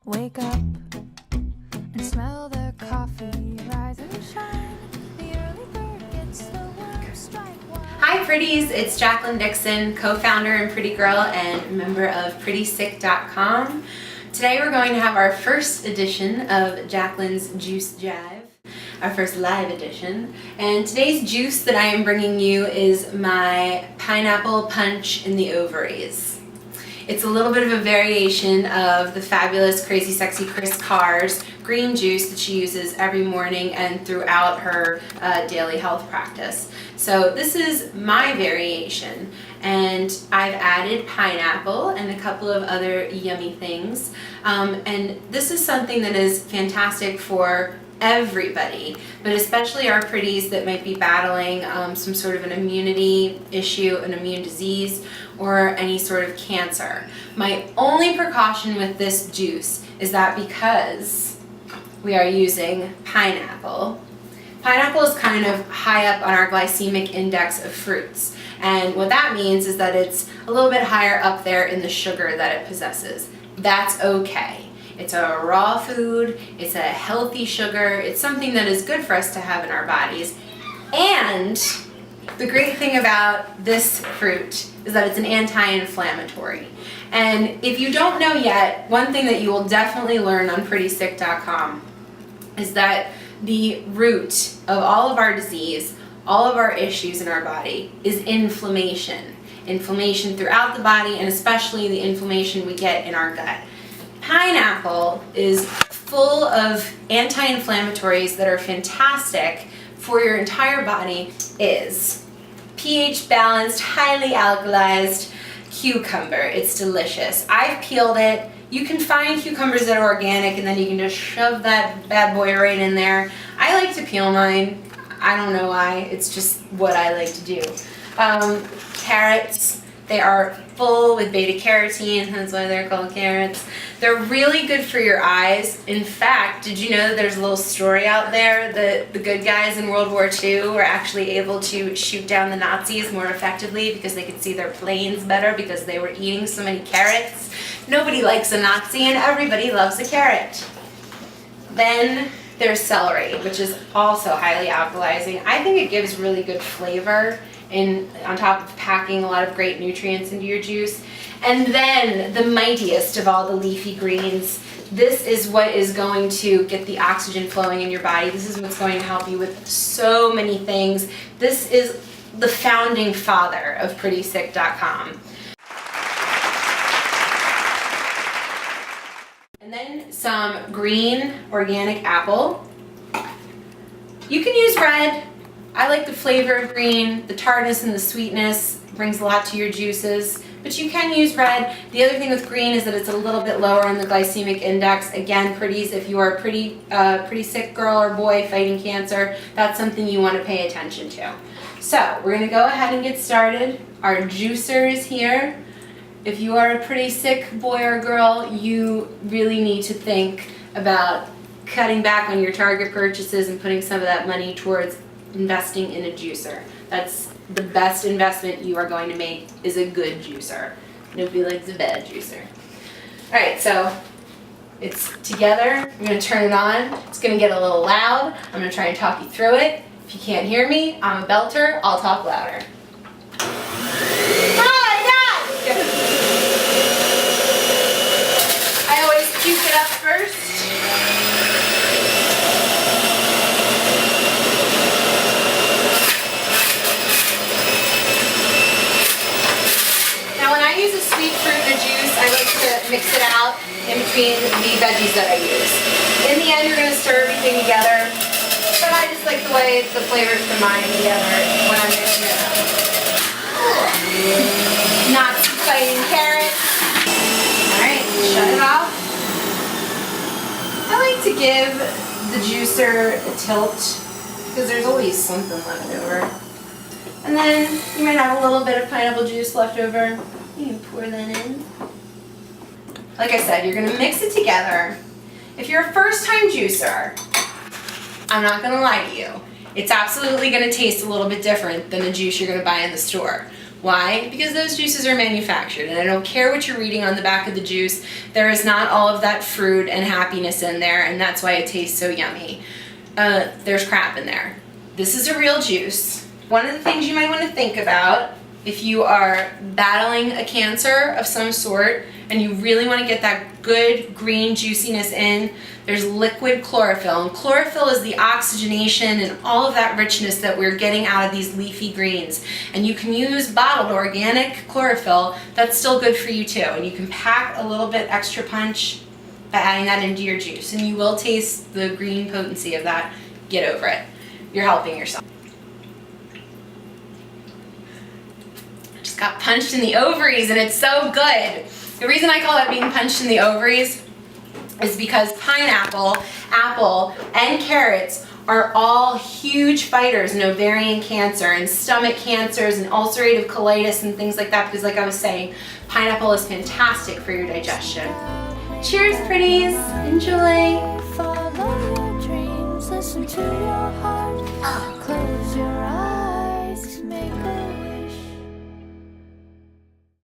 Wake up and smell the coffee, rise and shine. The early bird gets the worm, strike one. Hi pretties, it's Jaclyn Dixon, co-founder and pretty girl and member of prettysick.com. Today we're going to have our first edition of Jaclyn's Juice Jive, our first live edition. And today's juice that I am bringing you is my pineapple punch in the ovaries. It's a little bit of a variation of the fabulous Crazy Sexy Chris Carr's green juice that she uses every morning and throughout her daily health practice. So this is my variation, and I've added pineapple and a couple of other yummy things. And this is something that is fantastic for everybody, but especially our pretties that might be battling some sort of an immunity issue, an immune disease, or any sort of cancer. My only precaution with this juice is that because we are using pineapple, pineapple is kind of high up on our glycemic index of fruits. And what that means is that it's a little bit higher up there in the sugar that it possesses. That's okay. It's a raw food, it's a healthy sugar, it's something that is good for us to have in our bodies. And the great thing about this fruit is that it's an anti-inflammatory. And if you don't know yet, one thing that you will definitely learn on prettysick.com is that the root of all of our disease, all of our issues in our body, is inflammation. Inflammation throughout the body, and especially the inflammation we get in our gut. Pineapple is full of anti-inflammatories that are fantastic for your entire body. Is pH balanced, highly alkalized cucumber. It's delicious. I've peeled it. You can find cucumbers that are organic and then you can just shove that bad boy right in there. I like to peel mine. I don't know why. It's just what I like to do. Carrots. They are full with beta carotene, that's why they're called carrots. They're really good for your eyes. In fact, did you know that there's a little story out there that the good guys in World War II were actually able to shoot down the Nazis more effectively because they could see their planes better because they were eating so many carrots? Nobody likes a Nazi and everybody loves a carrot. Then there's celery, which is also highly alkalizing. I think it gives really good flavor on top of packing a lot of great nutrients into your juice. And then the mightiest of all the leafy greens, this is what is going to get the oxygen flowing in your body. This is what's going to help you with so many things. This is the founding father of prettysick.com. And then some green organic apple. You can use red. I like the flavor of green. The tartness and the sweetness brings a lot to your juices, but you can use red. The other thing with green is that it's a little bit lower on the glycemic index. Again, pretties, if you are a pretty sick girl or boy fighting cancer, that's something you want to pay attention to. So we're going to go ahead and get started. Our juicer is here. If you are a pretty sick boy or girl, you really need to think about cutting back on your Target purchases and putting some of that money towards investing in a juicer. That's the best investment you are going to make, is a good juicer. Nobody likes a bad juicer. Alright, so it's together. I'm going to turn it on. It's going to get a little loud. I'm going to try and talk you through it. If you can't hear me, I'm a belter. I'll talk louder. Oh my God! I always puke it up first. Sweet fruit in a juice, I like to mix it out in between the veggies that I use. In the end, you're going to stir everything together, but I just like the way the flavors combine together when I'm mixing it up. Not fighting carrots. Alright, shut it off. I like to give the juicer a tilt because there's always something left over. And then you might have a little bit of pineapple juice left over. You can pour that in. Like I said, you're going to mix it together. If you're a first-time juicer, I'm not going to lie to you. It's absolutely going to taste a little bit different than the juice you're going to buy in the store. Why? Because those juices are manufactured, and I don't care what you're reading on the back of the juice, there is not all of that fruit and happiness in there, and that's why it tastes so yummy. There's crap in there. This is a real juice. One of the things you might want to think about if you are battling a cancer of some sort and you really want to get that good green juiciness in, there's liquid chlorophyll. And chlorophyll is the oxygenation and all of that richness that we're getting out of these leafy greens. And you can use bottled organic chlorophyll. That's still good for you too. And you can pack a little bit extra punch by adding that into your juice. And you will taste the green potency of that. Get over it. You're helping yourself. Just got punched in the ovaries and it's so good. The reason I call it being punched in the ovaries is because pineapple, apple, and carrots are all huge fighters in ovarian cancer and stomach cancers and ulcerative colitis and things like that, because like I was saying, pineapple is fantastic for your digestion. Cheers, pretties. Enjoy.